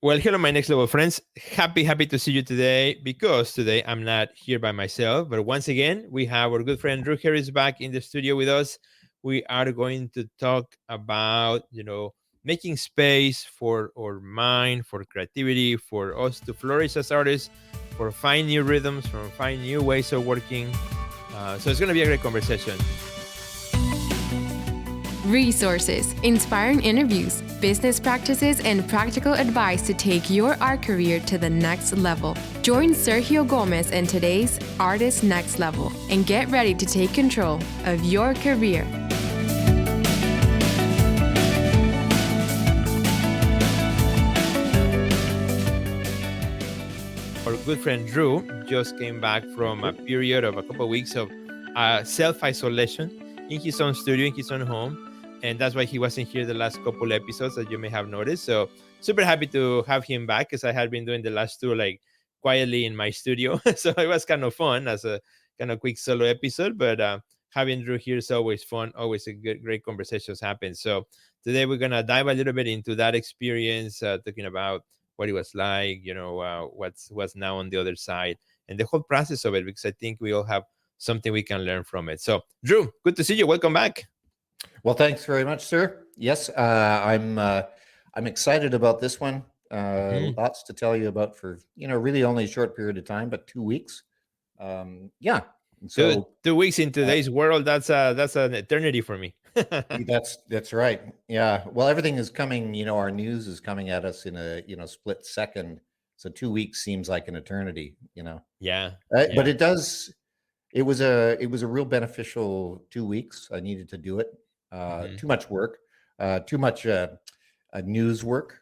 Well, hello, my next level friends. Happy to see you today, because today I'm not here by myself, but once again, we have our good friend Drew Harris back in the studio with us. We are going to talk about, making space for our mind, for creativity, for us to flourish as artists, for find new rhythms, for find new ways of working. So it's going to be a great conversation. Resources, inspiring interviews, business practices, and practical advice to take your art career to the next level. Join Sergio Gomez in today's Artist Next Level and get ready to take control of your career. Our good friend Drew just came back from a period of a couple of weeks of self-isolation in his own studio, in his own home. And that's why he wasn't here the last couple episodes, as you may have noticed. So super happy to have him back, because I had been doing the last two like quietly in my studio. So it was kind of fun as a kind of quick solo episode. But having Drew here is always fun. Always a great conversations happen. So today we're going to dive a little bit into that experience, talking about what it was like, what's now on the other side, and the whole process of it, because I think we all have something we can learn from it. So Drew, good to see you. Welcome back. Well, thanks very much, sir. Yes, I'm excited about this one. Lots to tell you about for really only a short period of time, but 2 weeks. Yeah. So 2 weeks in today's world, that's an eternity for me. That's right. Yeah. Well, everything is coming. Our news is coming at us in a split second. So 2 weeks seems like an eternity. Yeah. But it does. It was a real beneficial 2 weeks. I needed to do it. Too much work, too much news work,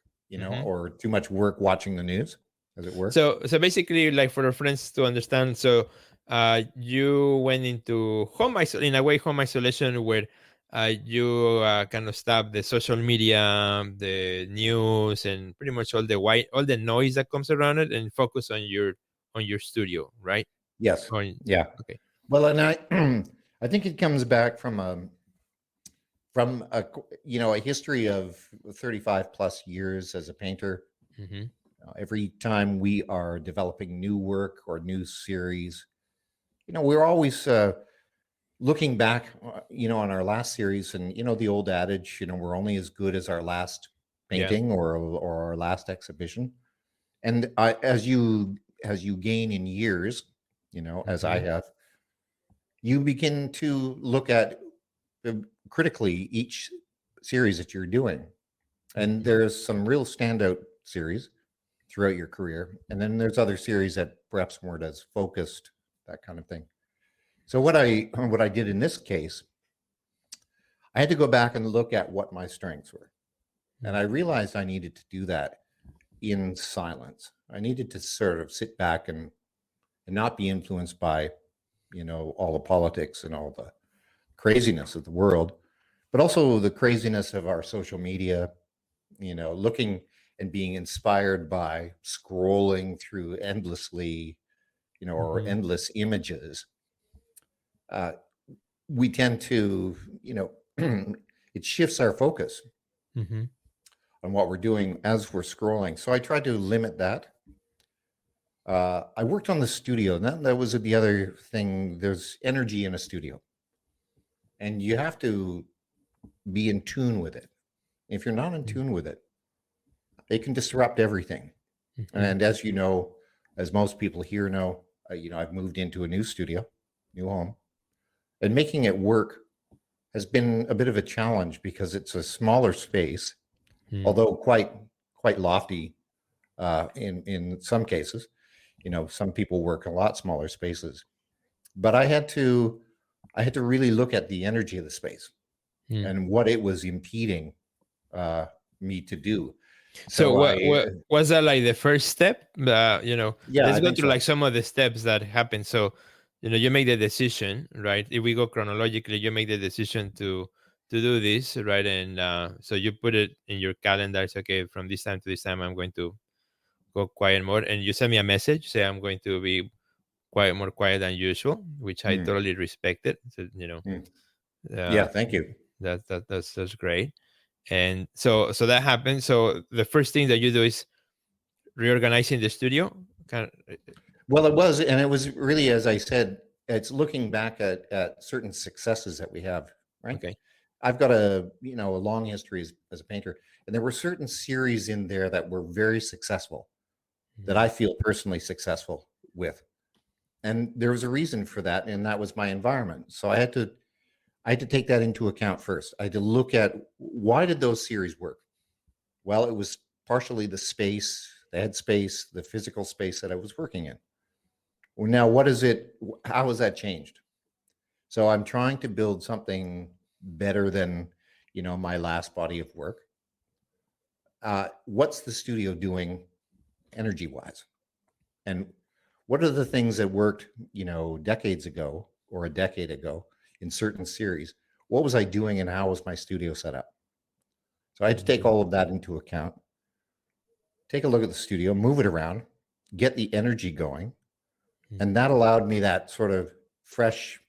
or too much work watching the news, as it were. So basically, like for our friends to understand, so you went into home isolation, where you kind of stopped the social media, the news, and pretty much all the noise that comes around it, and focus on your studio, right? Yes. Yeah. Okay. Well, and I think it comes back from a history of 35 plus years as a painter. Every time we are developing new work or new series, we're always looking back, on our last series, and the old adage, we're only as good as our last painting or our last exhibition. And as you gain in years, as I have, you begin to look at critically each series that you're doing, and there's some real standout series throughout your career, and then there's other series that perhaps weren't as focused, that kind of thing. So what I did in this case, I had to go back and look at what my strengths were, and I realized I needed to do that in silence. I needed to sort of sit back and not be influenced by all the politics and all the craziness of the world, but also the craziness of our social media, looking and being inspired by scrolling through endlessly, or endless images. We tend to, it shifts our focus on what we're doing as we're scrolling. So I tried to limit that. I worked on the studio, and that was the other thing. There's energy in a studio, and you have to be in tune with it. If you're not in tune with it, it can disrupt everything. And as you know, as most people here know, I've moved into a new studio, new home, and making it work has been a bit of a challenge, because it's a smaller space, although quite lofty in some cases. Some people work in a lot smaller spaces, but I had to really look at the energy of the space and what it was impeding me to do. So what was that, like the first step? Let's go through like some of the steps that happen. So, you make the decision, right? If we go chronologically, you make the decision to do this, right? And so you put it in your calendar. It's okay, from this time to this time, I'm going to go quiet more. And you send me a message, say I'm going to be more quiet than usual, which I totally respected. So, yeah, thank you. That's great. And so that happens. So the first thing that you do is reorganizing the studio? Well, it was, and it was really, as I said, it's looking back at certain successes that we have, right? Okay. I've got a long history as a painter, and there were certain series in there that were very successful, that I feel personally successful with, and there was a reason for that, and that was my environment. So I had to take that into account first. I had to look at, why did those series work? Well, it was partially the space, the headspace, the physical space that I was working in. Well, now how has that changed? So I'm trying to build something better than, my last body of work. What's the studio doing energy wise? And what are the things that worked, decades ago or a decade ago in certain series? What was I doing and how was my studio set up? So I had to take all of that into account, take a look at the studio, move it around, get the energy going. And that allowed me that sort of fresh,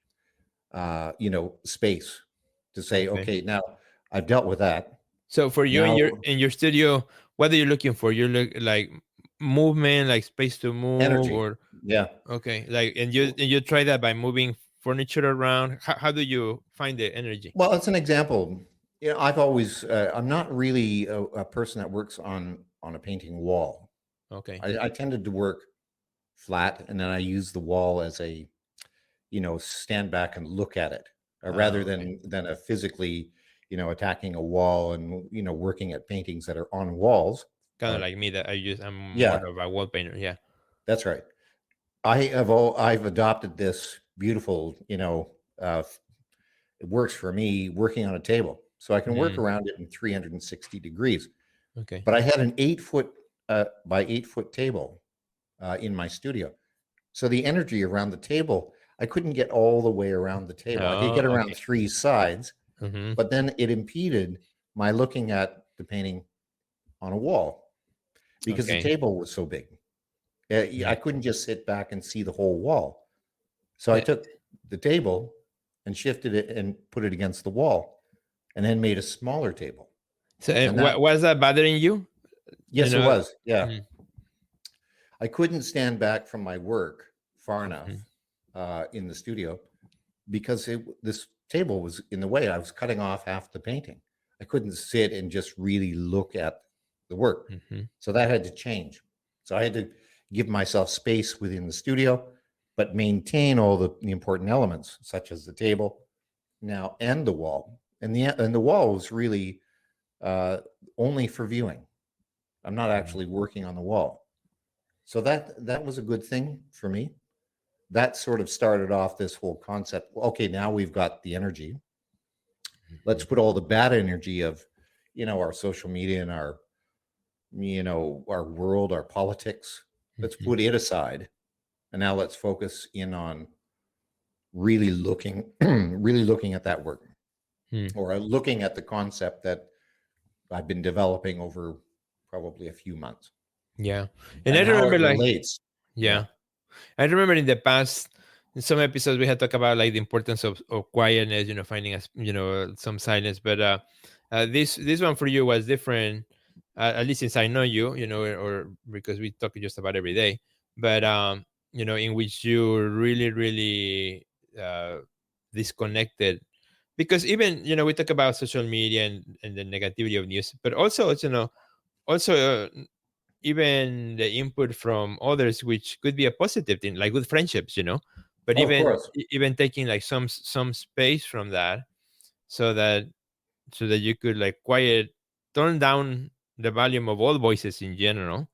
space to say, okay, now I've dealt with that. So for you, in your studio, what are you looking for? You look like movement, like space to move, energy. or okay, like, and you try that by moving furniture around. How do you find the energy? Well, it's an example. I've always I'm not really a person that works on a painting wall. Okay. I tended to work flat, and then I use the wall as a stand back and look at it, rather than a physically attacking a wall and working at paintings that are on walls. Kind of like me, that I'm more of a wall painter. Yeah, that's right. I've adopted this beautiful, it works for me working on a table, so I can work around it in 360 degrees. Okay. But I had an 8-foot by 8-foot table in my studio, so the energy around the table, I couldn't get all the way around the table. I could get around 3 sides, but then it impeded my looking at the painting on a wall because the table was so big. I couldn't just sit back and see the whole wall. So I took the table and shifted it and put it against the wall, and then made a smaller table. So was that bothering you? Yes, it was. Yeah. I couldn't stand back from my work far enough in the studio because this table was in the way. I was cutting off half the painting. I couldn't sit and just really look at the work. So that had to change. So I had to give myself space within the studio, but maintain all the important elements, such as the table now and the wall. And the wall was really only for viewing. I'm not actually working on the wall. So that was a good thing for me. That sort of started off this whole concept. Okay, now we've got the energy. Let's put all the bad energy of, our social media and our world, our politics. Let's put it aside. And now let's focus in on really looking at that work, or looking at the concept that I've been developing over probably a few months. Yeah. And I remember I remember in the past, in some episodes, we had talked about like the importance of quietness, finding some silence. But this one for you was different, at least since I know you, or because we talk just about every day. But in which you really, really disconnected, because even we talk about social media and the negativity of news, but also even the input from others, which could be a positive thing, like good friendships, but even taking like some space from that, so that you could like turn down the volume of all voices in general.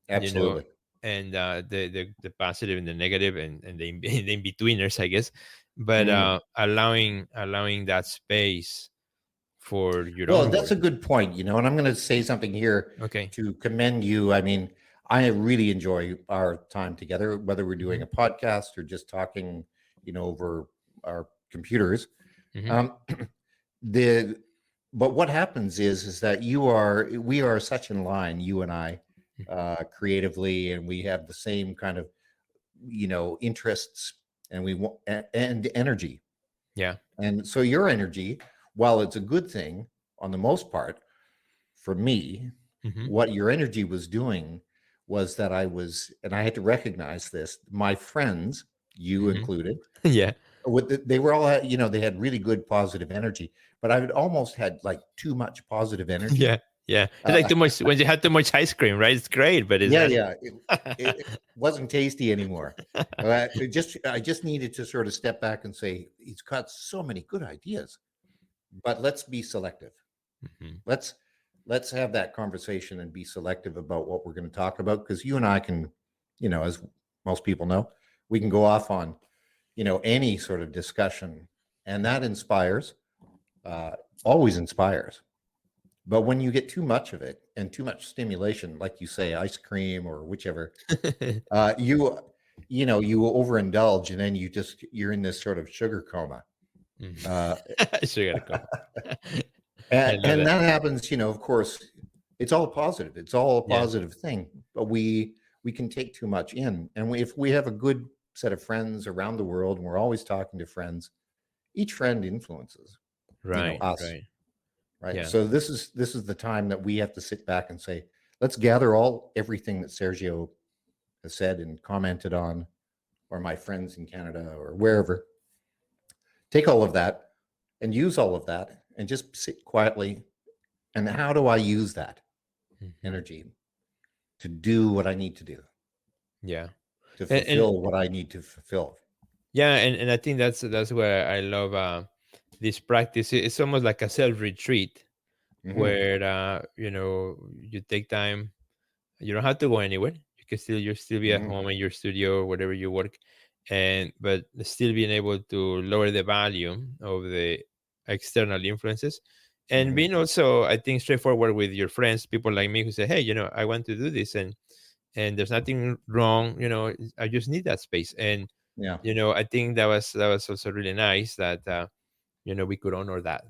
Absolutely. And the positive and the negative and the in-betweeners, I guess, but allowing that space for your own that's work. a good point, and I'm going to say something here to commend you. I mean, I really enjoy our time together, whether we're doing a podcast or just talking, over our computers. But what happens is that we are such in line, you and I, creatively, and we have the same kind of, interests, and we want and energy. Yeah. And so your energy, while it's a good thing on the most part, for me, what your energy was doing was that and I had to recognize this, my friends, you Hmm. included, Yeah. they were all, they had really good positive energy, but I had almost had like too much positive energy. Yeah. Yeah. It's like Uh, too much when you had too much ice cream, right? It's great, but it's yeah, not. yeah, it wasn't tasty anymore. I just needed to sort of step back and say, he's got so many good ideas, but let's be selective. Mhm. Let's have that conversation and be selective about what we're going to talk about, because you and I can, as most people know, we can go off on, any sort of discussion, and that inspires, uh, always inspires. But when you get too much of it and too much stimulation, like you say, ice cream or whichever, you you overindulge, and then you're in this sort of sugar coma. Mhm. Uh, Sugar come. I love and that. that happens, of course, it's all positive. It's all a Yeah. positive thing, but we can take too much in. And if we have a good set of friends around the world, and we're always talking to friends, each friend influences, Right. us, Right. right? Yeah. So this is the time that we have to sit back and say, let's gather everything that Sergio has said and commented on, or my friends in Canada or wherever. Take all of that and use all of that and just sit quietly. And how do I use that Mhm. energy to do what I need to do, Yeah. to And fulfill what I need to fulfill? yeah, and I think that's where I love this practice. It's almost like a self retreat Hmm. where you take time. You don't have to go anywhere. You still be at Hmm. home in your studio or whatever you work, and but still being able to lower the volume of the external influences, and Hmm. being also, I think, straightforward with your friends, people like me who say, hey, I want to do this, and there's nothing wrong. I just need that space. And Yeah. I think that was also really nice that we could honor that,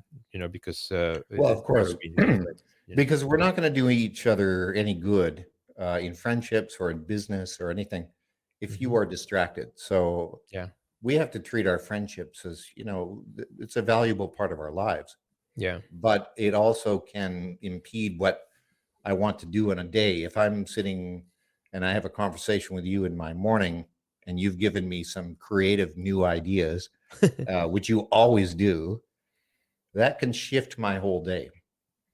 because Well, it's of part course, of being with friends. because we're not going to do each other any good in friendships or in business or anything if you Hmm. are distracted. So Yeah. we have to treat our friendships as, it's a valuable part of our lives, Yeah. but it also can impede what I want to do in a day. If I'm sitting and I have a conversation with you in my morning, and you've given me some creative new ideas, which you always do, that can shift my whole day.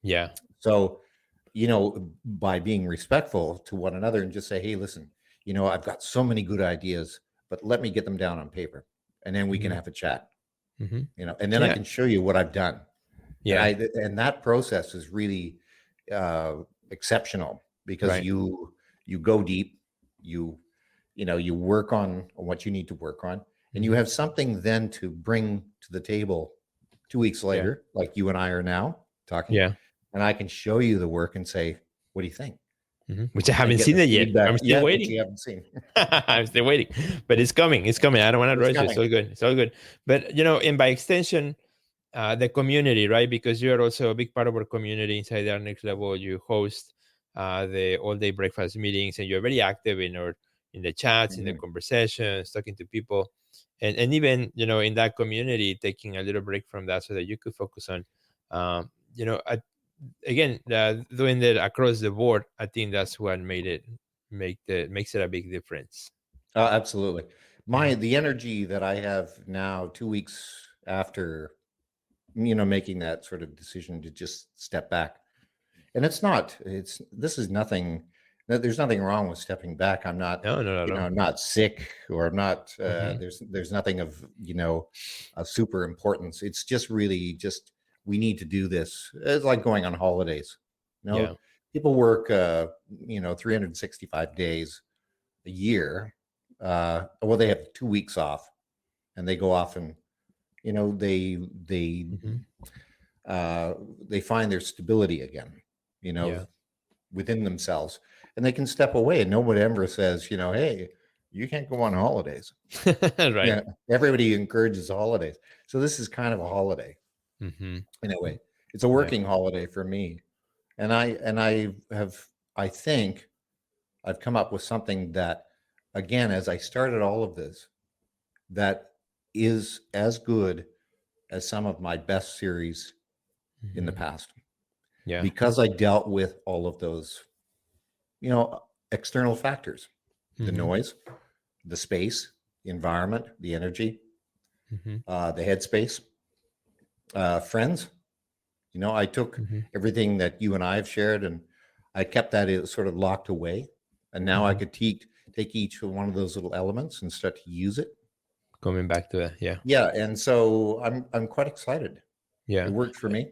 Yeah. So, by being respectful to one another and just say, hey, listen, I've got so many good ideas, but let me get them down on paper, and then we can Hmm. have a chat, Hmm. and then I Yeah. can show you what I've done. And Yeah. that process is really exceptional, because Right. you go deep, you you work on what you need to work on, and you Hmm. have something then to bring to the table 2 weeks Yeah. later, like you and I are now talking, Yeah. and I can show you the work and say, what do you think? Which I And haven't get seen the it yet. feedback, I'm still yeah, which waiting. you haven't seen. I'm still waiting, but it's coming. It's coming. I don't want to It's rush it. It's coming. all good. It's all good. But and by extension, the community, right? Because you're also a big part of our community inside our next level. You host the all-day breakfast meetings, and you're very active in the chats, in the Mhm. conversations, talking to people, and even in that community, taking a little break from that so that you could focus on, again, doing that across the board. I think that's what makes it a big difference. Absolutely. Mhm. The energy that I have now, 2 weeks after, making that sort of decision to just step back. And this is nothing, there's nothing wrong with stepping back. I'm not, No, no, no, I'm no. not sick, or I'm not, Hmm. there's nothing of super importance. It's just really just, we need to do this. It's like going on holidays. Yeah. People work, 365 days a year. Well, they have 2 weeks off, and they go off, and, you know, they, they, Hmm. uh, they find their stability again, you know, Yeah. within themselves, and they can step away, and no one ever says, hey, you can't go on holidays. Right. Yeah, everybody encourages holidays, so this is kind of a holiday Hmm. in a way. It's a Yeah. working holiday for me, and I think I've come up with something that, again, as I started all of this, that is as good as some of my best series in the Hmm. past, Yeah. because I dealt with all of those, external factors, the Mm-hmm. noise, the space, the environment, the energy, Mm-hmm. the headspace, friends. I took Mm-hmm. everything that you and I have shared, and I kept that sort of locked away. And now I Mm-hmm. could take each one of those little elements and start to use it. Coming back to that, yeah. Yeah, and so I'm quite excited. It Yeah. worked for me.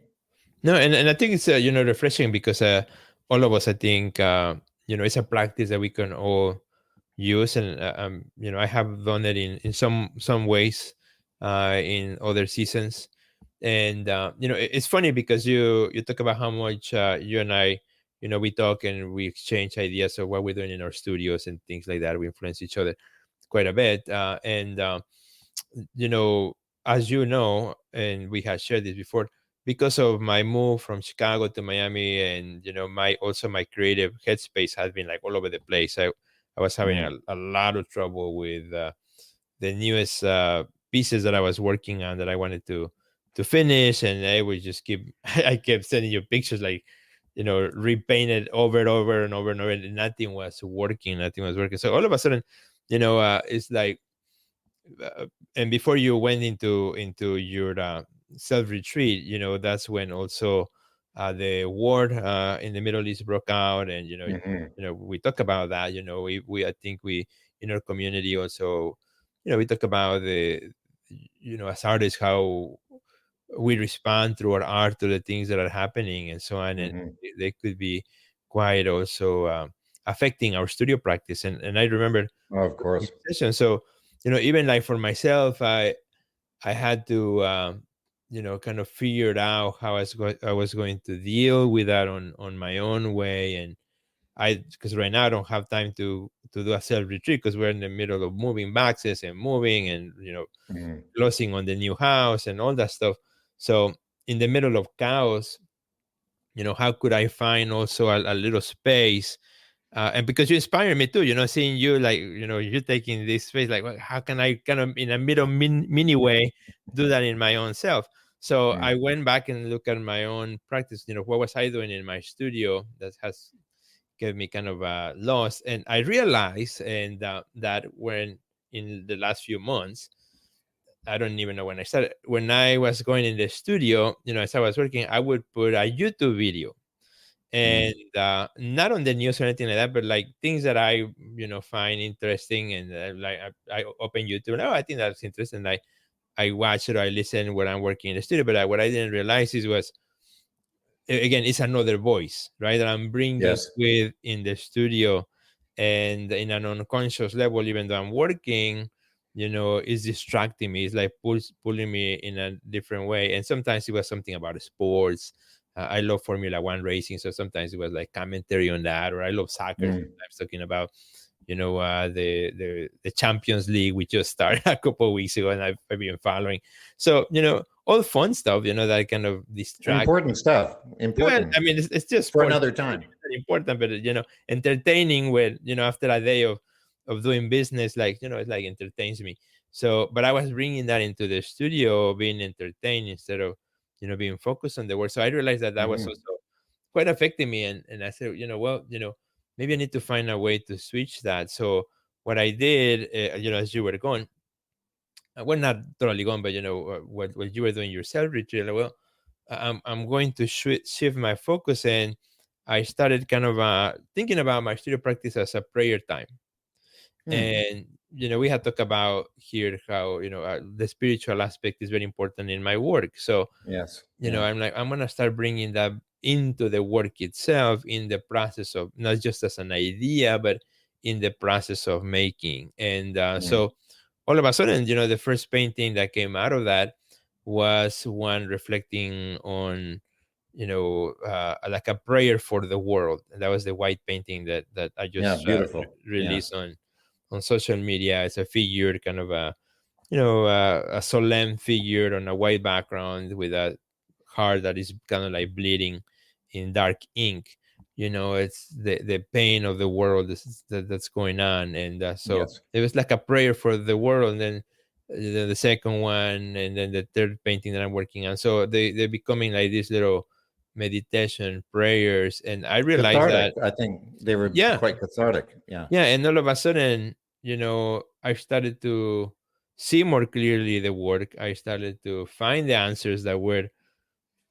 No, and I think it's refreshing because all of us, I think, it's a practice that we can all use, and I have done it in some ways in other seasons, and it's funny because you talk about how much you and I, we talk and we exchange ideas of what we're doing in our studios and things like that. We influence each other quite a bit, and you know, as you know, and we had shared this before, because of my move from Chicago to Miami, and my creative headspace has been like all over the place. I was having Mm, a lot of trouble with the newest pieces that I was working on that I wanted to finish, and I would just keep I kept sending you pictures like repainted over and over and over and over, and nothing was working. Nothing was working. So all of a sudden, it's like and before you went into your self retreat, that's when also the war in the Middle East broke out, and mhm. we talk about that. We I think we in our community also, we talk about the as artists how we respond through our art to the things that are happening and so on, and Mhm. they could be quite also affecting our studio practice. And I remember Of course. session. So, even like for myself, I had to kind of figure it out how I was going to deal with that on my own way. And because right now I don't have time to do a self retreat because we're in the middle of moving boxes and moving and Mhm. closing on the new house and all that stuff. So in the middle of chaos, how could I find also a little space, and because you inspire me too, seeing you like, you're taking this space, like, well, how can I kind of in a middle mini way do that in my own self? So Mm. I went back and looked at my own practice, what was I doing in my studio that has kept me kind of lost. And I realized and that when in the last few months, I don't even know when I started, when I was going in the studio, as I was working, I would put a YouTube video, Mm. and not on the news or anything like that, but like things that I find interesting, and like I open YouTube and, oh, I think that's interesting, like I watch it or I listen when I'm working in the studio. But what I didn't realize is was again, it's another voice, right, that I'm bringing Yes. with in the studio, and in an unconscious level, even though I'm working, it's distracting me. It's like pulling me in a different way. And sometimes it was something about sports. I love Formula One racing, so sometimes it was like commentary on that. Or I love soccer. Mm. Sometimes talking about the Champions League, we just started a couple of weeks ago, and I've been following. So all fun stuff, that kind of distract. Important stuff. Well, Important I mean, it's just for sport. another It's time. not important, but entertaining when after a day of doing business, like it's like entertains me. So, but I was bringing that into the studio, being entertained instead of being focused on the work. So I realized that was Mhm. also quite affecting me, and I said, well, maybe I need to find a way to switch that. So what I did, as you were going, well, not totally gone, but what you were doing yourself, Richard. Well, I'm going to shift my focus, and I started kind of thinking about my studio practice as a prayer time. Mm. And we had talked about here how the spiritual aspect is very important in my work. So Yes. Yeah. I'm like, I'm gonna start bringing that into the work itself, in the process of not just as an idea, but in the process of making. And Mm. so all of a sudden, the first painting that came out of that was one reflecting on, like a prayer for the world. And that was the white painting that I Yeah. just Beautiful. Yeah. released on social media. It's a figure, kind of a solemn figure on a white background with a heart that is kind of like bleeding in dark ink. It's the pain of the world that's going on. And so Yes. it was like a prayer for the world. And then the second one, and then the third painting that I'm working on. So they're becoming like these little meditation, prayers, and I realized Cathartic. that, I think they were yeah, quite cathartic. Yeah. yeah, and all of a sudden, I started to see more clearly the work. I started to find the answers that were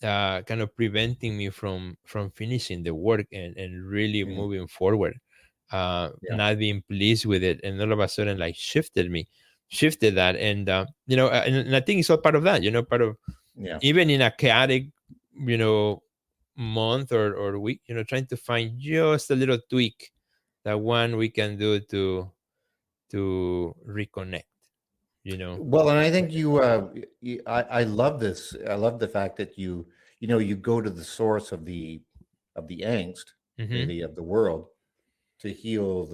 kind of preventing me from finishing the work and really Mm, moving forward, yeah. not being pleased with it, and all of a sudden, like, shifted that, and and I think it's all part of that, part of, Yeah. even in a chaotic, you know month or week, trying to find just a little tweak, that one we can do to reconnect, you know Well, and I think I love this. I love the fact that you go to the source of the angst, hmm really, of the world to heal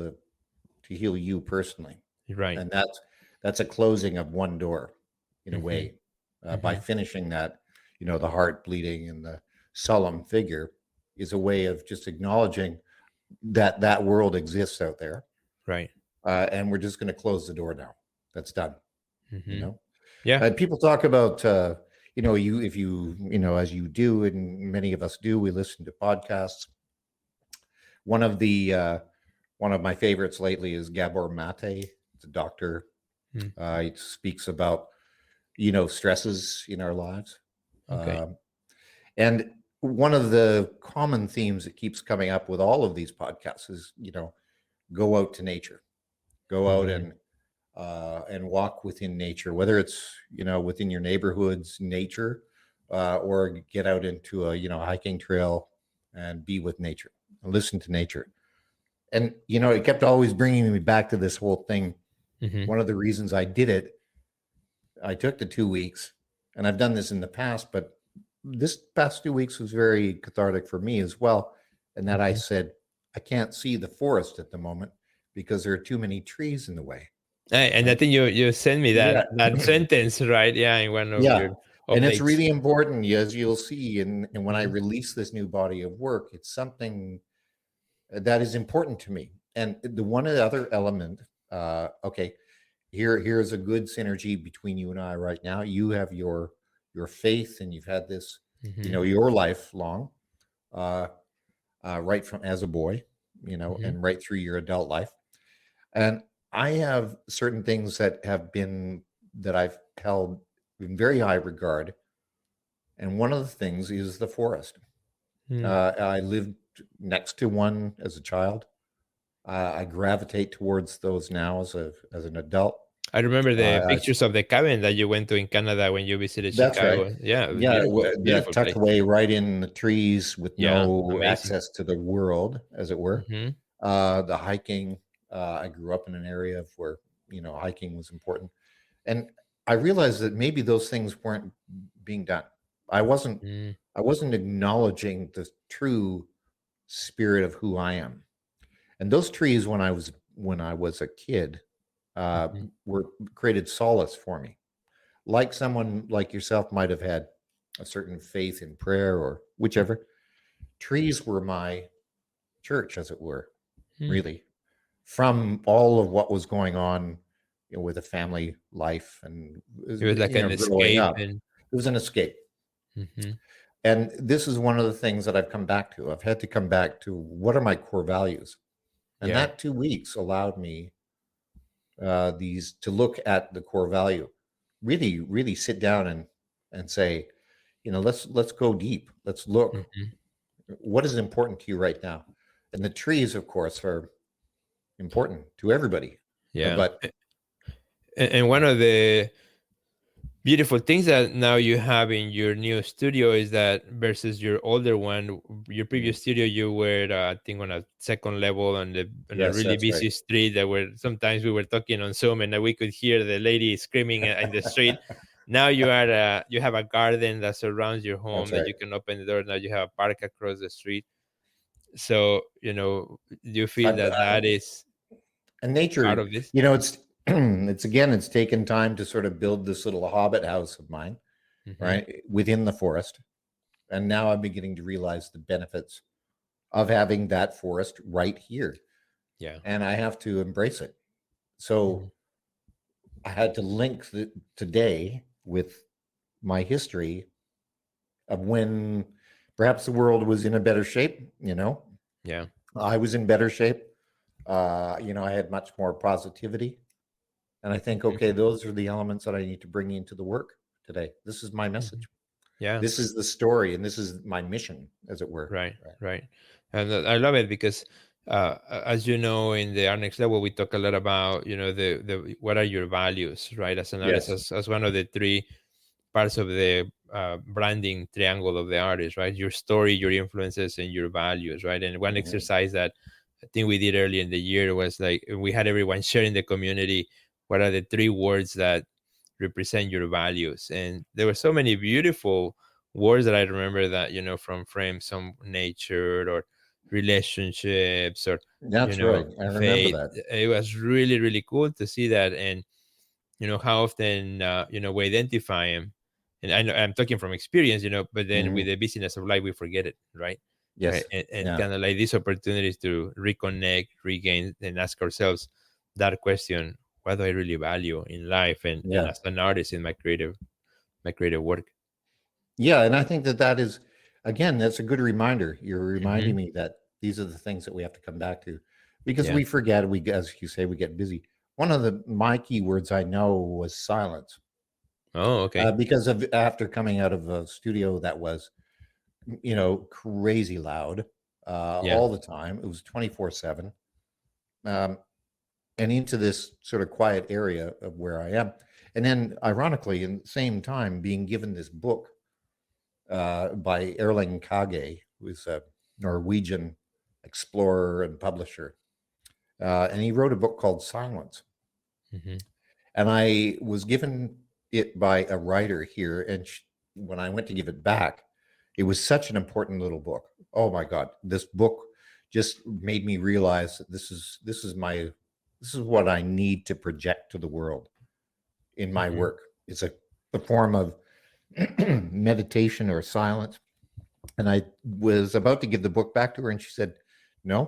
to heal you personally, right. and that's a closing of one door, in a hmm way, by hmm finishing that. The heart bleeding and the solemn figure is a way of just acknowledging that that world exists out there, right. and we're just going to close the door now. That's done. You hmm know. yeah. People talk about, if as you do, and many of us do, we listen to podcasts. One of the one of my favorites lately is Gabor Mate. It's a doctor. Mm, He speaks about stresses in our lives, okay. um, and one of the common themes that keeps coming up with all of these podcasts is go out to nature, go out hmm and walk within nature, whether it's within your neighborhood's nature, or get out into a hiking trail and be with nature and listen to nature. And it kept always bringing me back to this whole thing. hmm One of the reasons I did it, I took the 2 weeks, and I've done this in the past, but this past 2 weeks was very cathartic for me as well. And that I hmm said, I can't see the forest at the moment because there are too many trees in the way. And I Right. think you sent me Yeah. that sentence, right? Yeah, in one of Yeah. your And it's updates. really important, as you'll see. And when I hmm release this new body of work, it's something that is important to me. And the one other element, okay, here's a good synergy between you and I right now. You have your faith, and you've had this, hmm your life long, uh, right from as a boy, hmm and right through your adult life. And I have certain things that I've held in very high regard. And one of the things is the forest. mm I lived next to one as a child. I gravitate towards those now as an adult. I remember the I, pictures of the cabin that you went to in Canada when you visited that's right. Chicago. Yeah, it was Yeah, beautiful, that beautiful tucked place. away right in the trees with Yeah, no amazing. access to the world, as it were. hmm The hiking. I grew up in an area of where hiking was important, and I realized that maybe those things weren't being done. I wasn't. mm I wasn't acknowledging the true spirit of who I am. And those trees, when I was a kid, mhm. were created solace for me. Like someone like yourself might have had a certain faith in prayer or whichever. Trees were my church, as it were, Mm. really, from all of what was going on, with a family life and It was like an growing escape, up. and It was an escape. hmm And this is one of the things that I've come back to. I've had to come back to what are my core values, and yeah. that 2 weeks allowed me these to look at the core value, really, really sit down and say, let's go deep. Let's look. hmm What is important to you right now? And the trees, of course, are important to everybody. Yeah. But And one of the beautiful things that now you have in your new studio is that versus your older one, your mm, previous studio, you were, I think, on a second level on a yes, really that's right. busy street that were sometimes we were talking on Zoom and we could hear the lady screaming in the street. Now you have a garden that surrounds your home That's that right. you can open the door. Now you have a park across the street. So, you feel I've, that that is and part nature, of this. it's it's taken time to sort of build this little hobbit house of mine, hmm right, within the forest. And now I'm beginning to realize the benefits of having that forest right here, Yeah. and I have to embrace it. hmm So I had to link today with my history of when perhaps the world was in a better shape. Yeah. I was in better shape. I had much more positivity. And I think, Mhm. okay, those are the elements that I need to bring into the work today. This is my Mhm. message. Yeah. This is the story, and this is my mission, as it were. Right. Right. Right. And I love it because, as you know, in the Our Next Level, we talk a lot about, the what are your values, right? As an artist, Yes. as one of the three parts of the branding triangle of the artist, right? Your story, your influences, and your values, right? And one Mhm. exercise that I think we did early in the year was like we had everyone share in the community what are the three words that represent your values, and there were so many beautiful words that I remember that from frames, some nature or relationships or That's right. I remember faith. that. It was really really cool to see that, and how often we identify them, and I know I'm talking from experience, but then with Mhm. the busyness of life we forget it, right? Right. Yes. And Yeah. kind of like these opportunities to reconnect, regain, and ask ourselves that question: what do I really value in life, and Yeah. as an artist in my creative work? Yeah. And I think that is, again, that's a good reminder. You're Hmm. reminding me that these are the things that we have to come back to because Yeah. we forget, as you say, we get busy. One of my keywords I know was silence. Oh, okay. Because of after coming out of a studio that was, crazy loud Yeah. all the time. It was 24/7. Um, and into this sort of quiet area of where I am. And then, ironically, in the same time, being given this book by Erling Kage, who's a Norwegian explorer and publisher. And he wrote a book called Silence. Hmm. And I was given it by a writer here. And when I went to give it back, it was such an important little book. Oh my God, this book just made me realize that this is what I need to project to the world in my Hmm. work. It's a form of meditation or silence. And I was about to give the book back to her, and she said, "No,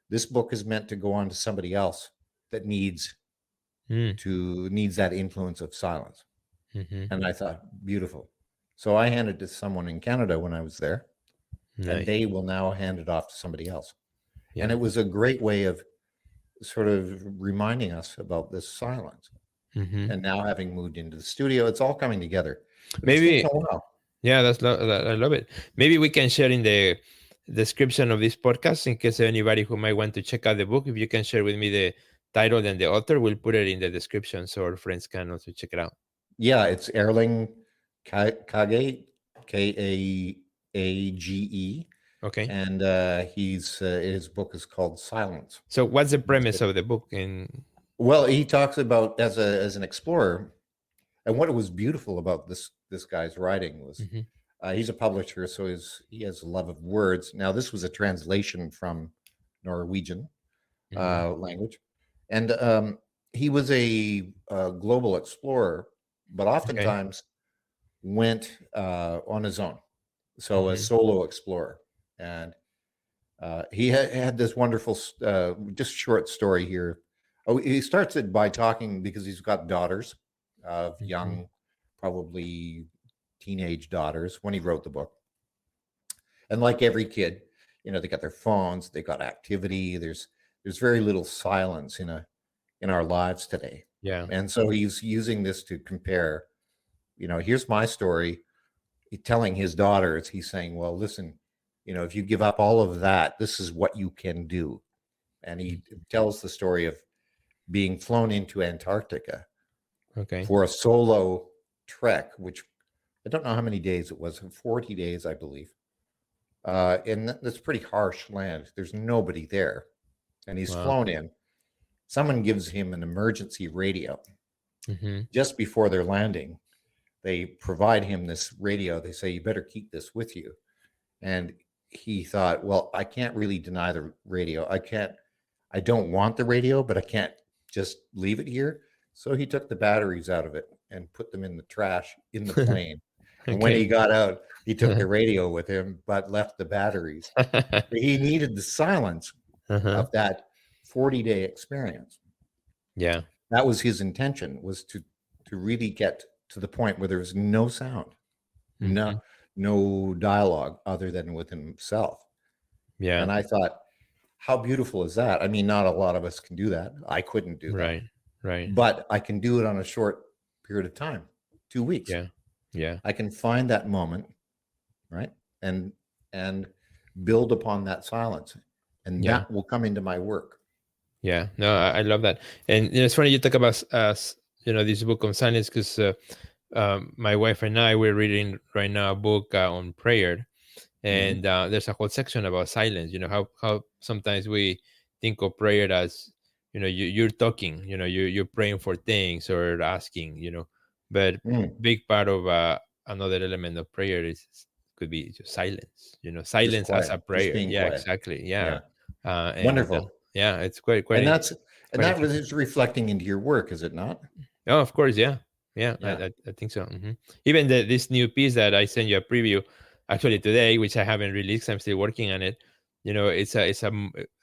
this book is meant to go on to somebody else that needs that influence of silence." Hmm. And I thought, beautiful. So I handed it to someone in Canada when I was there, and Nice. they will now hand it off to somebody else. And Yeah. it was a great way of sort of reminding us about this silence. Hmm. And now, having moved into the studio, it's all coming together, but it's taken Maybe. a while. Yeah, I love it. Maybe we can share in the description of this podcast in case anybody who might want to check out the book. If you can share with me the title and the author, we'll put it in the description so our friends can also check it out. Yeah, it's Erling Kage, Kaage, Okay. and his book is called Silence. So, what's the premise of the book? And Well, he talks about as an explorer, and what was beautiful about this guy's writing was Mhm, he's a publisher, so he has a love of words. Now, this was a translation from Norwegian mhm, language, and he was a global explorer, but okay. oftentimes went on his own, so a Mhm, solo explorer, and he had this wonderful, just short story here. Oh, he starts it by talking because he's got daughters, of mhm, young, probably teenage daughters when he wrote the book. And like every kid, they got their phones, they got activity. There's very little silence in our lives today. yeah. And so he's using this to compare, here's my story, telling his daughters, he's saying, well, listen, if you give up all of that, this is what you can do. And he Mhm, tells the story of being flown into Antarctica okay. for a solo trek, which I don't know how many days it was, 40 days, I believe. And that's pretty harsh land. There's nobody there. And he's Wow. flown in. Someone gives him an emergency radio Mhm, just before they're landing. They provide him this radio. They say, you better keep this with you. And he thought, well, I can't really deny the radio. I don't want the radio, but I can't just leave it here. So he took the batteries out of it and put them in the trash in the plane. And when he okay. got out, he took the radio with him, but left the batteries. He needed the silence Uh-huh. of that 40-day experience. Yeah. That was his intention, was to really get to the point where there was no sound, no Mhm, no dialogue other than with himself. Yeah. And I thought, how beautiful is that? I mean, not a lot of us can do that. I couldn't do that, Right. Right. but I can do it on a short period of time, 2 weeks. Yeah. Yeah. I can find that moment, right? And build upon that silence. And Yeah. that will come into my work. Yeah. No, I love that. And it's funny you talk about this book on silence, because my wife and I, we're reading right now a book on prayer, and there's a whole section about silence. How sometimes we think of prayer as, you're talking, you're praying for things or asking, but big part of another element of prayer could be just silence. Just Silence as quiet, a just prayer. being Yeah, quiet. exactly. Yeah. Yeah. And Wonderful. yeah, it's quite And quite that interesting. is reflecting into your work, is it not? Oh, of course, yeah, yeah. Yeah. I think so. Even this new piece that I sent you a preview, actually today, which I haven't released, I'm still working on it. It's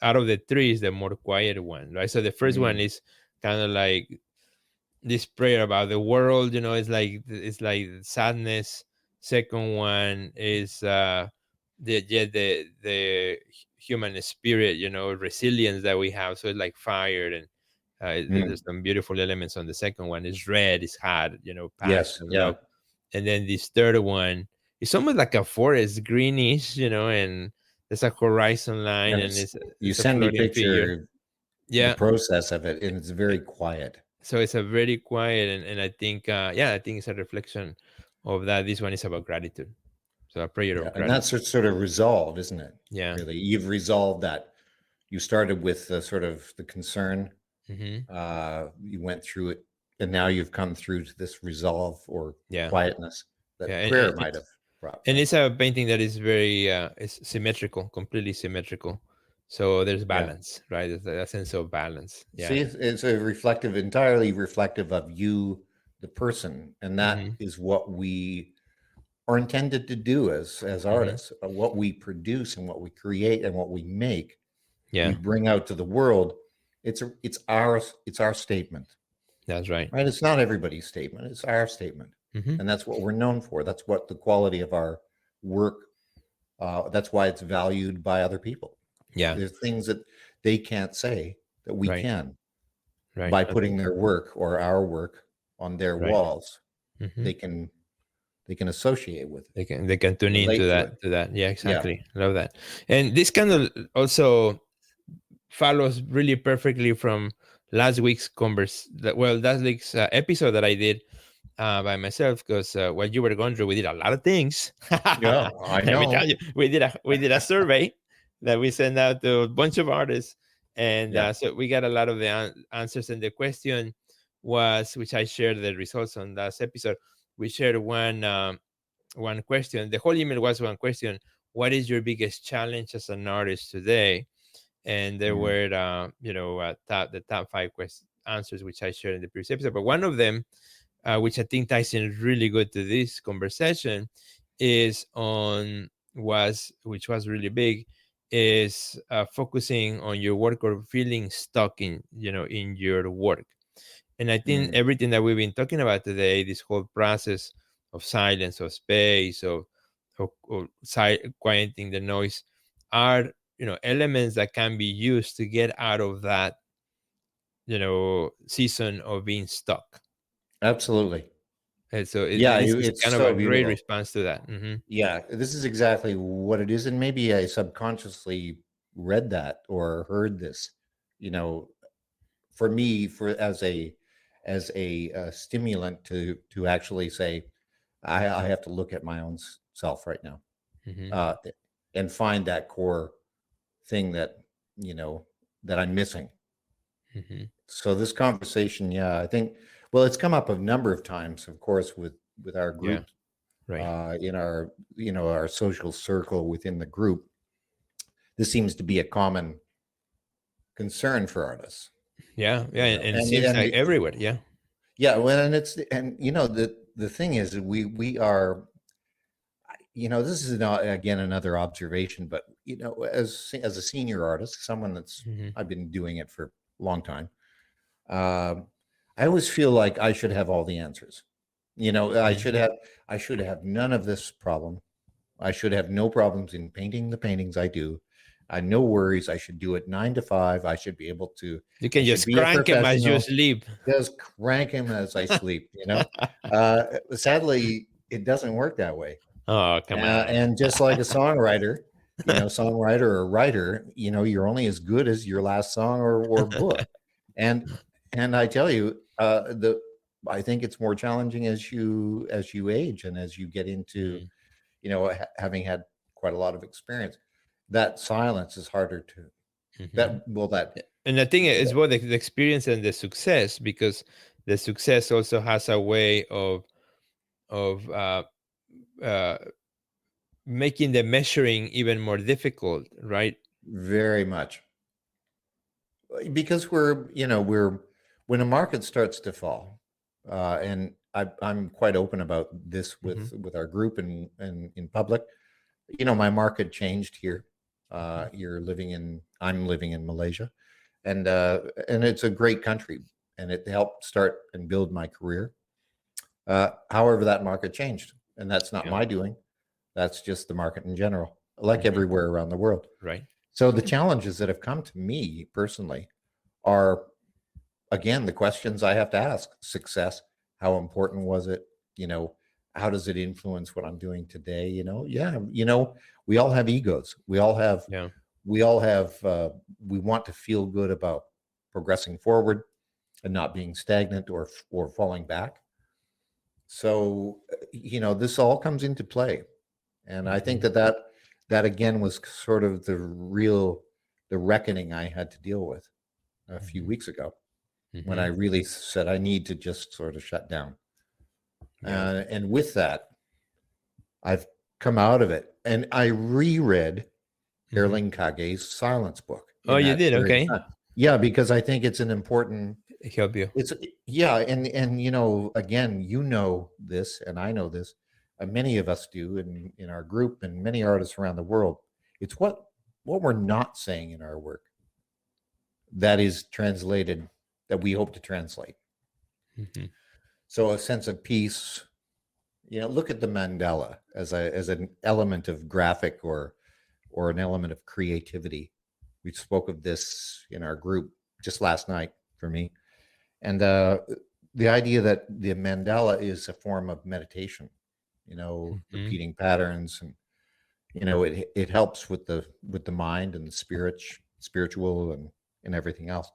out of the three is the more quiet one, right? So the first one is kind of like this prayer about the world. It's like sadness. Second one is the human spirit, resilience that we have. So it's like fire, and there's some beautiful elements on the second one. It's red, it's hot, passion, Yes. Yeah. love. And then this third one, it's almost like a forest, greenish, and there's a horizon line, And and you it's a send me floating figure. picture, the Yeah. process of it, and it's very quiet. So it's a very quiet, and I think I think it's a reflection of that. This one is about gratitude. So a prayer Yeah. of And that's gratitude. sort of resolved, isn't it? Yeah. Really, you've resolved that. You started with the sort of the concern. Mm-hmm. You went through it, and now you've come through to this resolve or Yeah. quietness that Yeah. prayer might have brought. And Right? it's a painting that is very it's symmetrical, completely symmetrical. So there's Yeah. balance, right? There's a sense of balance. Yeah. See, it's a reflective, entirely reflective of you, the person, and that Mm-hmm. is what we are intended to do as Mm-hmm. artists. What we produce and what we create and what we make, we Yeah. bring out to the world. It's our statement, That's right. right? It's not everybody's statement. It's our statement, Mm-hmm. and that's what we're known for. That's what the quality of our work. That's why it's valued by other people. Yeah. There's things that they can't say that we Right. can. Right. By I putting think their so. work or our work on their Right. walls, Mm-hmm. they can associate with it, They can tune into relate to it. that. Yeah, Yeah. exactly. Love that. And this kind of also follows really perfectly from last week's last week's episode that I did by myself, because while you were going through, we did a lot of things. Yeah, I Let me know. tell you, we did a survey that we sent out to a bunch of artists, and Yeah. so we got a lot of the answers. And the question was, which I shared the results on last episode. We shared one question. The whole email was one question: what is your biggest challenge as an artist today? And there were the top five answers, which I shared in the previous episode. But one of them, which I think ties in really good to this conversation, which was really big, is focusing on your work or feeling stuck in your work. And I think everything that we've been talking about today, this whole process of silence, of space, of quieting the noise, are elements that can be used to get out of that season of being stuck. Absolutely. And so Yeah, this is it's kind of so a great beautiful. response to that. Mm-hmm. Yeah, this is exactly what it is, and maybe I subconsciously read that or heard this. You know, for me, as a stimulant to actually say, I have to look at my own self right now, Mm-hmm. uh, and find that core thing that that I'm missing. Mm-hmm. So this conversation, yeah, I think, well, it's come up a number of times, of course, with our Yeah. group, Right. in our our social circle within the group. This seems to be a common concern for artists. Yeah. Yeah. And it And seems like everywhere. Yeah. yeah, well, and the thing is, we are, this is not, again, another observation, but as a senior artist, someone that's Mm-hmm. I've been doing it for a long time. I always feel like I should have all the answers. I Mm-hmm. should have none of this problem. I should have no problems in painting the paintings I do. No worries. I should do it 9 to 5. I should be able to. You I can should just be a crank him as you professional. sleep. Just crank him as I sleep. Sadly, it doesn't work that way. Oh, come on. And just like a songwriter, songwriter or writer, you're only as good as your last song or book. And I tell you, I think it's more challenging as you age and as you get into, having had quite a lot of experience. That silence is harder to. And I think it's both the experience and the success, because the success also has a way of making the measuring even more difficult, right? Very much. Because we're when a market starts to fall, and I'm quite open about this with our group and in public. My market changed here. I'm living in Malaysia, and it's a great country, and it helped start and build my career. However, that market changed, and that's not my doing. That's just the market in general, like everywhere around the world. Right. So the challenges that have come to me personally are, again, the questions I have to ask. Success, how important was it? How does it influence what I'm doing today? We all have egos. We want to feel good about progressing forward and not being stagnant or falling back. So, this all comes into play. And I think that again was sort of the reckoning I had to deal with a few weeks ago, when I really said I need to just sort of shut down. And with that, I've come out of it, and I reread Erling Kage's Silence book. Oh, you did? Okay. Yeah, because I think it's an important. Help you. And again, this, and I know this. Many of us do in our group, and many artists around the world. It's what we're not saying in our work that is translated, that we hope to translate. So a sense of peace. Look at the mandala as an element of graphic or an element of creativity. We spoke of this in our group just last night for me, and the idea that the mandala is a form of meditation. Repeating patterns, and it helps with the mind and the spiritual and everything else.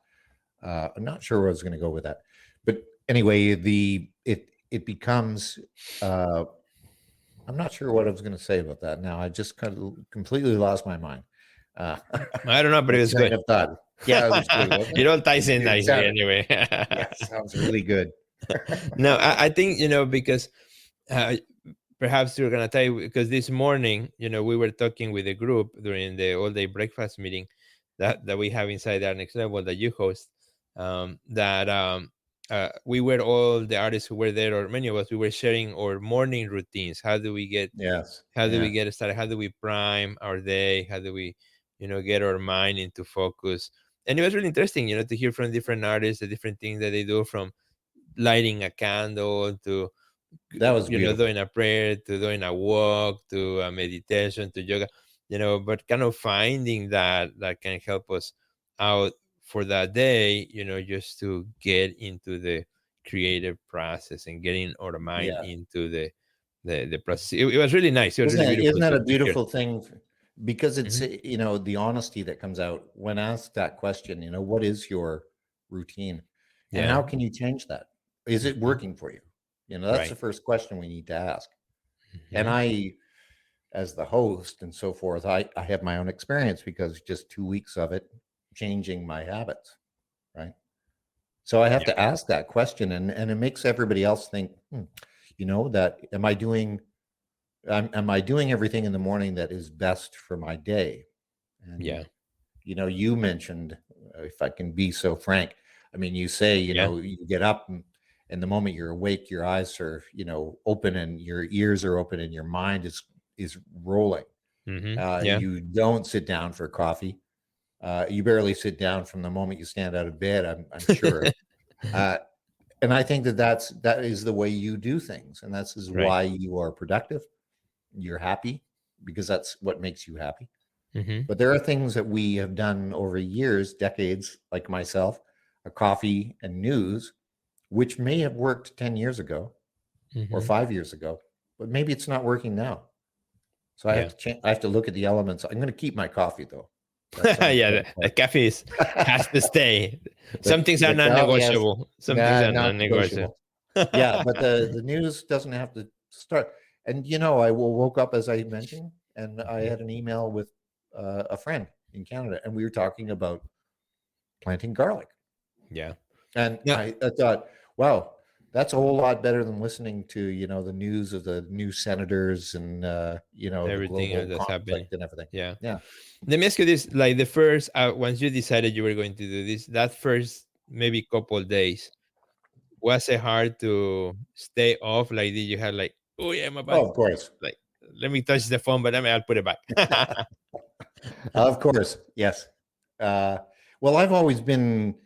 I'm not sure where I was going to go with that, but anyway, it becomes. I'm not sure what I was going to say about that. Now I just kind of completely lost my mind. I don't know, but it was good. Yeah, it was good. It all ties in nicely anyway. Yeah, sounds really good. No, I think because perhaps you're gonna tell you, because this morning, we were talking with the group during the all-day breakfast meeting that we have inside our next level that you host. We were all the artists who were there, or many of us, we were sharing our morning routines. How do we get? How do we get started? How do we prime our day? How do we, get our mind into focus? And it was really interesting, to hear from different artists, the different things that they do, from lighting a candle to that was doing a prayer, to doing a walk, to a meditation, to yoga, but kind of finding that can help us out for that day, just to get into the creative process and getting our mind into the process. It was really nice. It was really beautiful. Isn't that a beautiful thing? Because it's the honesty that comes out when asked that question. What is your routine, and how can you change that? Is it working for you? That's the first question we need to ask. And I, as the host and so forth, I have my own experience, because just 2 weeks of it changing my habits, right? So I have to ask that question, and it makes everybody else think, that am I doing everything in the morning that is best for my day? And you mentioned, if I can be so frank, you say, you get up and the moment you're awake, your eyes are, open, and your ears are open, and your mind is rolling. You don't sit down for coffee. You barely sit down from the moment you stand out of bed, I'm sure. And I think that is the way you do things, and that's why you are productive. You're happy. because that's what makes you happy. Mm-hmm. But there are things that we have done over years, decades, like myself, a coffee and news, which may have worked 10 years ago or Mm-hmm. 5 years ago, but maybe it's not working now. So I have Yeah. to change. I have to look at the elements. I'm going to keep my coffee though. That's an Yeah, important the part. cafe has to stay. Some things are The coffee has non-negotiable. Some things are not non-negotiable. negotiable. Yeah, but the news doesn't have to start. And I woke up as I mentioned, and I had an email with a friend in Canada, and we were talking about planting garlic. Yeah. And Yeah. I thought, wow, that's a whole lot better than listening to the news of the new senators and the Everything global that's happening. conflict and everything. Yeah. Yeah. Let me ask you this: like the first, once you decided you were going to do this, that first maybe couple days, was it hard to stay off? Like, did you have like, oh yeah, I'm about Oh, of course. like, let me touch the phone, but I'll put it back. Of course, yes. Well, I've always been,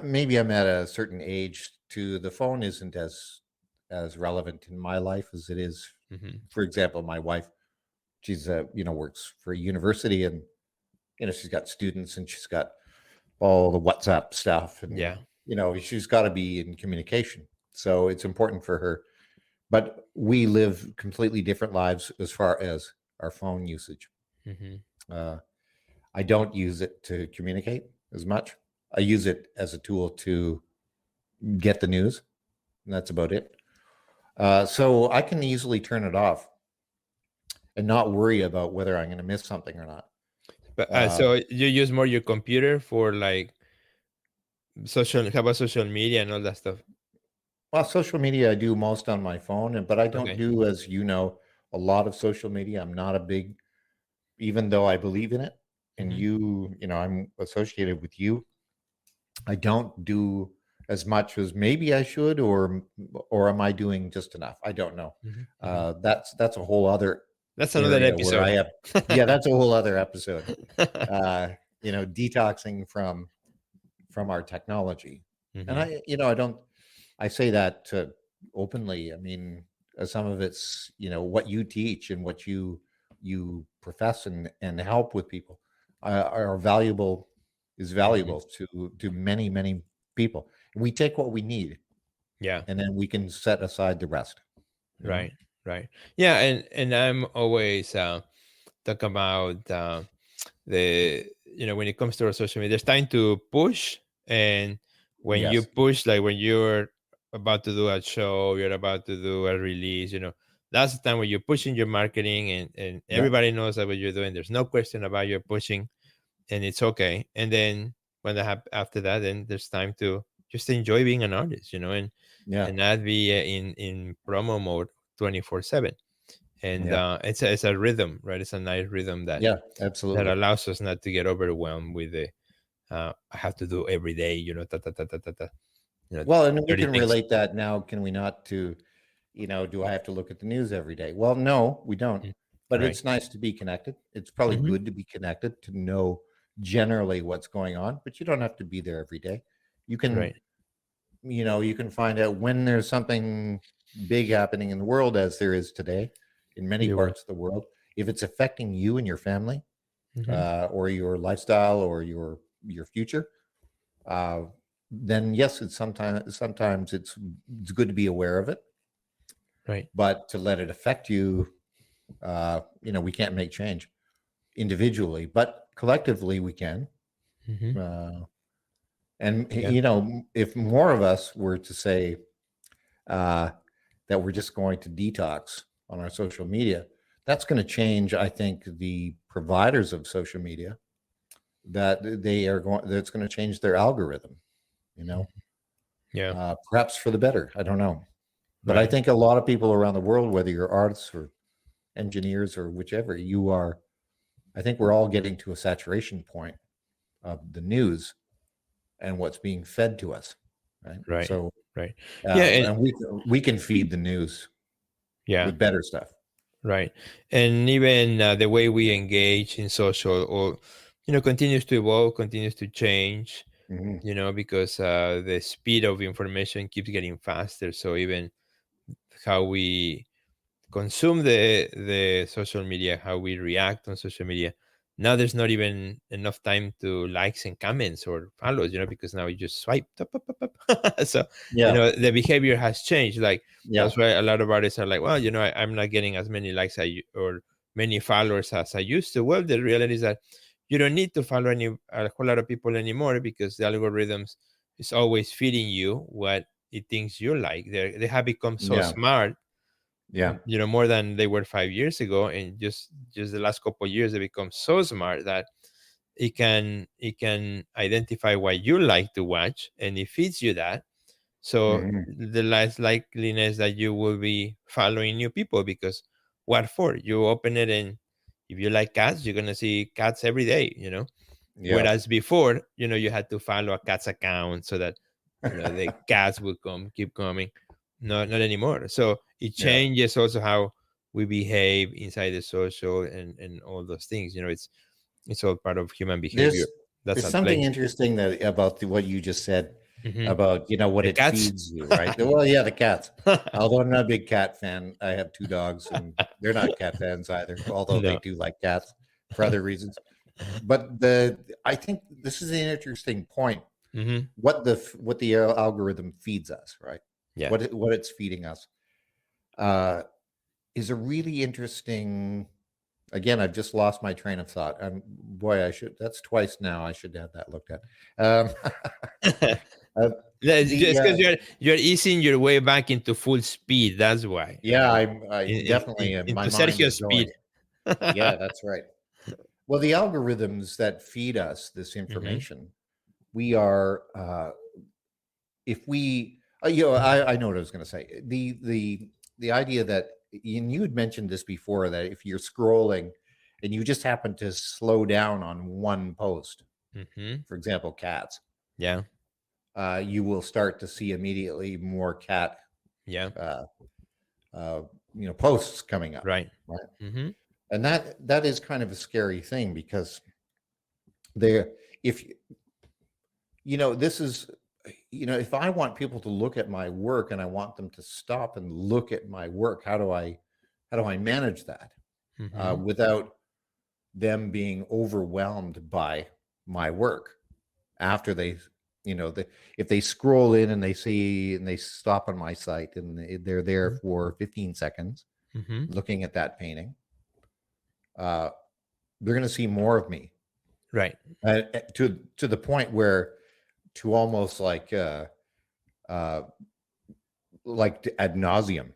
maybe I'm at a certain age to the phone isn't as relevant in my life as it is. Mm-hmm. For example, my wife, she's works for a university, and she's got students, and she's got all the WhatsApp stuff, and Yeah. she's got to be in communication. So it's important for her. But we live completely different lives as far as our phone usage. Mm-hmm. I don't use it to communicate as much. I use it as a tool to get the news, and that's about it. So I can easily turn it off and not worry about whether I'm going to miss something or not. But so you use more your computer for like how about social media and all that stuff? Well, social media I do most on my phone, but I don't Okay. do, as a lot of social media. I'm not a big, even though I believe in it, and Mm-hmm. I'm associated with you. I don't do as much as maybe I should, or am I doing just enough? I don't know. Mm-hmm. That's a whole other That's another area where episode. I have, yeah, that's a whole other episode. Detoxing from our technology, and Mm-hmm. I say that openly. I mean, some of it's what you teach and what you profess and help with people are valuable is Mm-hmm. valuable to many people. We take what we need, Yeah. and then we can set aside the rest. Right. Right. Yeah. And I'm always talk about the when it comes to our social media, there's time to push, and when you Yes. push, like when you're about to do a show, you're about to do a release, that's the time when you're pushing your marketing, and Yeah. everybody knows that what you're doing. There's no question about you're pushing, and it's okay. And then when after that, then there's time to just enjoy being an artist, and Yeah. not be in promo mode 24/7. And Yeah. it's a rhythm, right? It's a nice rhythm that Yeah. Absolutely. allows us not to get overwhelmed with the I have to do every day, ta, ta, ta, ta, ta, ta, Well, and we 30 can things. relate that now, can we not, to, do I have to look at the news every day? Well, no, we don't. Mm, But right. it's nice to be connected. It's probably Hmm. good to be connected, to know generally what's going on, but you don't have to be there every day. You can, Right. you can find out when there's something big happening in the world, as there is today in many You will. parts of the world. If it's affecting you and your family, Hmm. or your lifestyle, or your future, uh, then yes, it's sometimes it's good to be aware of it, Right. but to let it affect you, we can't make change individually, but collectively we can. Hmm. Uh, and Yeah. if more of us were to say uh, that we're just going to detox on our social media, that's going to change, I think, the providers of social media, that's going to change their algorithm, you know, Yeah. perhaps for the better. I don't know. But I Right. think a lot of people around the world, whether you're artists or engineers or whichever you are, I think we're all getting to a saturation point of the news and what's being fed to us, right? Right. So, Right. Yeah. And and we can feed the news yeah. with better stuff. Right. And even the way we engage in social, or continues to evolve, continues to change. Hmm. Because the speed of information keeps getting faster. So even how we consume the social media, how we react on social media. Now there's not even enough time to likes and comments or follows, because now you just swipe up, up, up, up. So Yeah. the behavior has changed. Like Yeah. that's why a lot of artists are like, well, I'm not getting as many likes or many followers as I used to. Well, the reality is that you don't need to follow a whole lot of people anymore, because the algorithms is always feeding you what it thinks you like. They have become so Yeah. smart, Yeah. more than they were 5 years ago, and just the last couple of years they become so smart that it can identify what you like to watch, and it feeds you that. So Hmm. the less likeliness that you will be following new people, because what for? You open it, and if you like cats, you're gonna see cats every day. Yeah. Whereas before, you had to follow a cat's account so that the cats will keep coming. Not anymore. So it Yeah. changes also how we behave inside the social, and all those things. It's all part of human behavior There's that's there's at something play. interesting that about what you just said Hmm. about what The it cats. feeds you, right? Well, yeah, the cats. Although I'm not a big cat fan, I have two dogs, and they're not cat fans either. Although they No. do like cats for other reasons. But I think this is an interesting point. Hmm. What the algorithm feeds us, right? Yeah. What it's feeding us uh, is a really interesting. Again, I've just lost my train of thought. Boy, I should. That's twice now. I should have that looked at. Um, uh, That's the just because you're easing your way back into full speed. That's why. Yeah, I definitely. My Into mind Sergio is speed. going. Yeah, that's right. Well, the algorithms that feed us this Hmm. information, we are. If we, I know what I was going to say. The idea that, and you had mentioned this before, that if you're scrolling and you just happen to slow down on one post, Hmm. for example, cats, Yeah. you will start to see immediately more cat, Yeah. uh, posts coming up, Right. right? Hmm. And that is kind of a scary thing, because there, if this is, if I want people to look at my work and I want them to stop and look at my work, how do I manage that Hmm. without them being overwhelmed by my work after if they scroll in and they see and they stop on my site and they're there for 15 seconds Hmm. looking at that painting, uh, they're going to see more of me, Right. to the point where, to almost uh, like ad nauseum.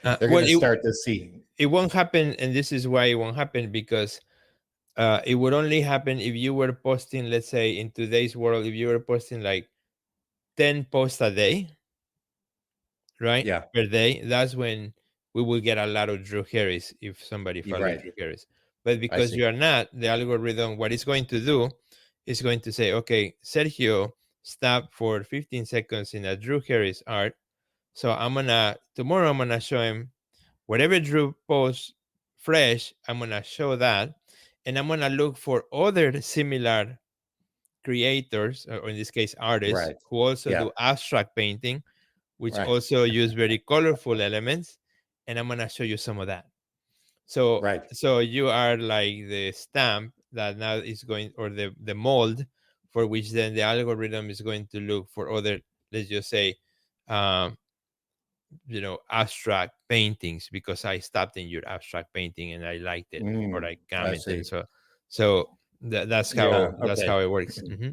They're going Well, to start to see. it won't happen, and this is why it won't happen, because it would only happen if you were posting, let's say, in today's world, if you were posting like 10 posts a day, right, Yeah, per day. That's when we will get a lot of Drew Harris, if somebody you're follows right. Drew Harris. But I because see. you are not, the algorithm, what it's going to do is going to say, okay, Sergio, stop for 15 seconds in a Drew Harris art. So tomorrow I'm gonna show him whatever Drew posts fresh. I'm gonna show that, and I'm gonna look for other similar creators, or in this case artists, Right. who also Yeah. do abstract painting, which Right. also use very colorful elements, and I'm gonna show you some of that. So Right. so you are like the stamp that now is going, or the mold, for which then the algorithm is going to look for other, let's just say, um, abstract paintings, because I stopped in your abstract painting and I liked it, or I I commented. see. So that's Yeah. how Okay. it works. Hmm.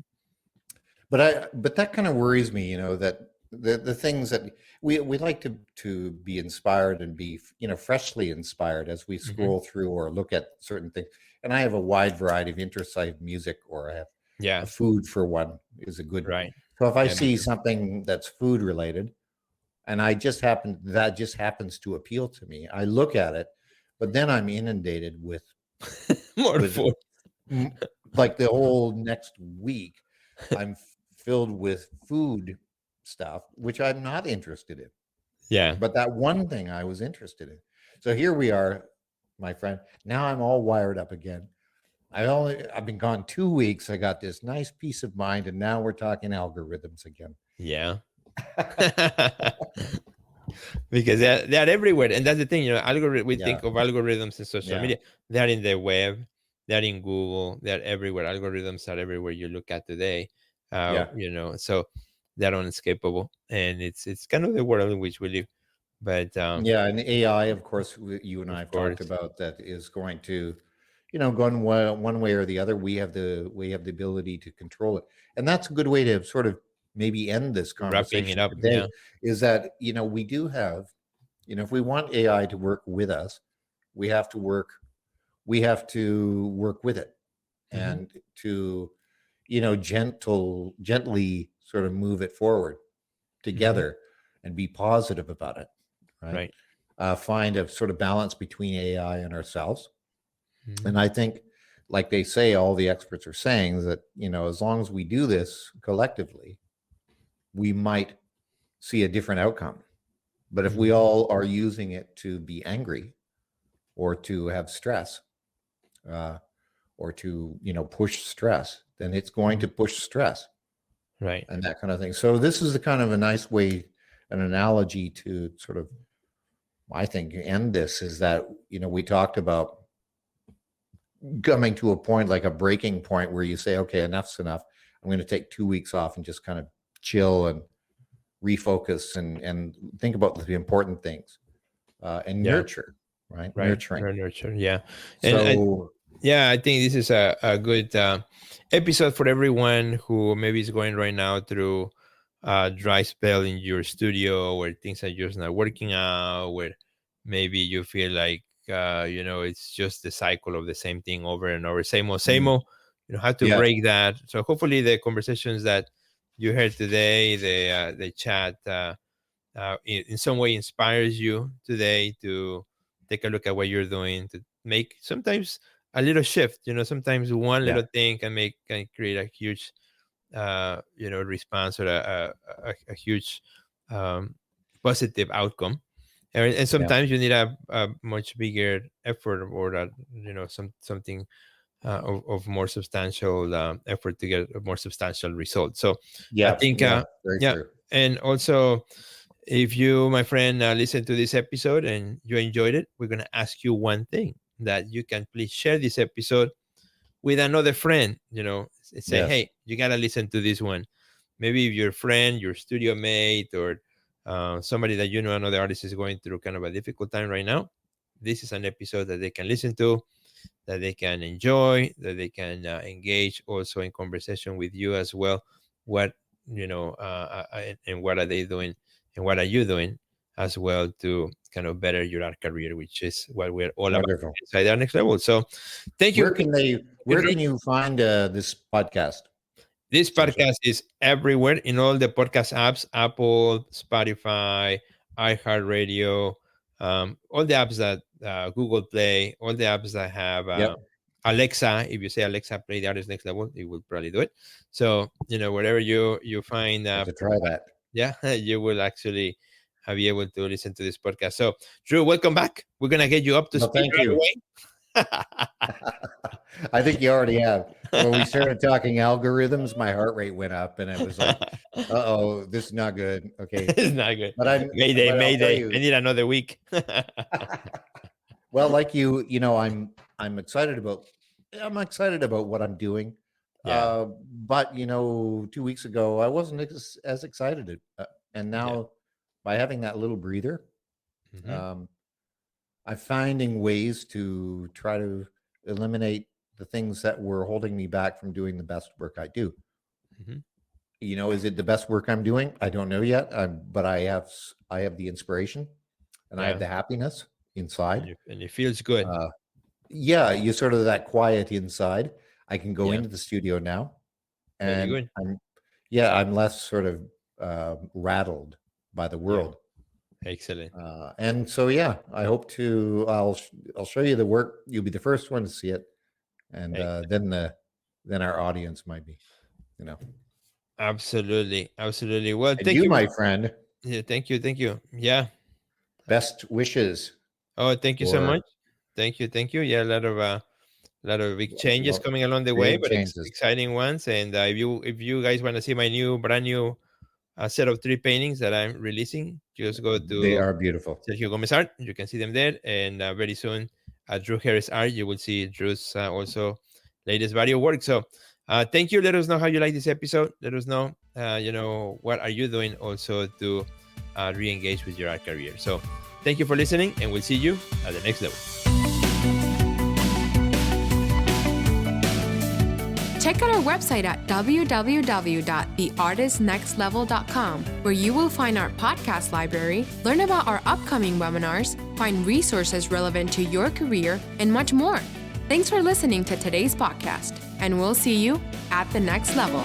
But that kind of worries me, that the things that we like to be inspired and be, freshly inspired as we Hmm. scroll through or look at certain things. And I have a wide variety of interests. I have music, or I have a Yeah. food, for one, is a good. Right. So if I Yeah, me see too. something that's food related, and that just happens to appeal to me, I look at it, but then I'm inundated More with food. m- like the whole next week, I'm filled with food stuff, which I'm not interested in. Yeah. But that one thing I was interested in. So here we are, my friend. Now I'm all wired up again. I've been gone 2 weeks. I got this nice peace of mind, and now we're talking algorithms again. Yeah. because they're everywhere, and that's the thing. We Yeah. think of algorithms in social Yeah. media. They're in the web, they're in Google, they're everywhere. Algorithms are everywhere you look at today. Yeah. So they're unescapable, and it's kind of the world in which we live. But Yeah. And AI, of course, you and I of have talked course, about that is going to, go in one way or the other. We have the ability to control it, and that's a good way to sort of maybe end this wrapping it conversation up, today. yeah. Is that we do have, if we want AI to work with us, we have to work with it, Hmm. and to gently sort of move it forward Hmm. together, and be positive about it, right? Right. Find a sort of balance between AI and ourselves. Hmm. And I think, like they say, all the experts are saying that, as long as we do this collectively, we might see a different outcome. But if we Hmm. all are using it to be angry, or to have stress, uh, or to, push stress, then it's going to push stress, Right. and that kind of thing. So this is the kind of a nice way, an analogy to sort of, I think, end this, is that, we talked about coming to a point, like a breaking point, where you say, okay, enough's enough. I'm going to take 2 weeks off and just kind of chill and refocus, and think about the important things, and Yeah. nurture, right? Right. Nurturing. Nurture. Yeah. And So yeah, I think this is a good episode for everyone who maybe is going right now through a dry spell in your studio, where things are just not working out, where maybe you feel like, it's just the cycle of the same thing over and over, same old, same mm, old. How to yeah, break that. So hopefully the conversations that you heard today, the chat, in some way inspires you today to take a look at what you're doing, to make sometimes a little shift. Sometimes one yeah, little thing can create a huge response, or a huge um, positive outcome. And yeah, sometimes you need a much bigger effort, or something of more substantial effort to get a more substantial result. So I yeah, think, yeah. Very yeah. true. And also, if you, my friend, listen to this episode and you enjoyed it, we're going to ask you one thing, that you can please share this episode with another friend. Say, Yes. hey, you got to listen to this one. Maybe if your friend, your studio mate, or somebody that another artist is going through kind of a difficult time right now, this is an episode that they can listen to, that they can enjoy, that they can engage also in conversation with you as well. What, and what are they doing, and what are you doing as well, to kind of better your art career, which is what we're all about Wonderful. inside our next level. So thank you. Where can they? Where can you find this podcast, This Sergio? podcast is everywhere in all the podcast apps: Apple, Spotify, iHeartRadio, all the apps that Google Play, all the apps that have Yep. Alexa. If you say, Alexa, play the artist next level, it will probably do it. So wherever you find, Have to try that. yeah, you will actually be able to listen to this podcast. So Drew, welcome back. We're gonna get you up to No, speed thank right you. away. I think you already have. When we started talking algorithms, my heart rate went up, and it was like, "Uh-oh, this is not good." Okay, It's not good. but Mayday, but I'll tell Mayday. I you. need another week. Well, like I'm excited about. I'm excited about what I'm doing. Yeah. But 2 weeks ago, I wasn't as excited, and Yeah. now, by having that little breather, Hmm. um, I'm finding ways to try to eliminate the things that were holding me back from doing the best work I do. Hmm. Is it the best work I'm doing? I don't know yet. But I have the inspiration, and I have Yeah. the happiness inside. And it feels good. Uh, yeah, you sort of that quiet inside. I can go Yeah. into the studio now, Very and good. I'm less sort of rattled by the Yeah. world. Excellent. And so, yeah, I hope to. I'll show you the work. You'll be the first one to see it, and Excellent. then our audience might be, you know. Absolutely. Absolutely. Well, And thank you, you. my friend, Yeah. Thank you. Thank you. Yeah. best wishes Oh, thank you so much. for Thank you. Thank you. Yeah. A lot of big changes well, coming along the way, big but changes. exciting ones. And if you guys want to see my new brand new a set of 3 paintings that I'm releasing. Just go to They are beautiful. Sergio Gomez Art. You can see them there. And very soon at Drew Harris Art, you will see Drew's also latest body of work. So thank you. Let us know how you like this episode. Let us know, what are you doing also to re-engage with your art career. So thank you for listening, and we'll see you at the next level. Check out our website at www.theartistnextlevel.com, where you will find our podcast library, learn about our upcoming webinars, find resources relevant to your career, and much more. Thanks for listening to today's podcast, and we'll see you at the next level.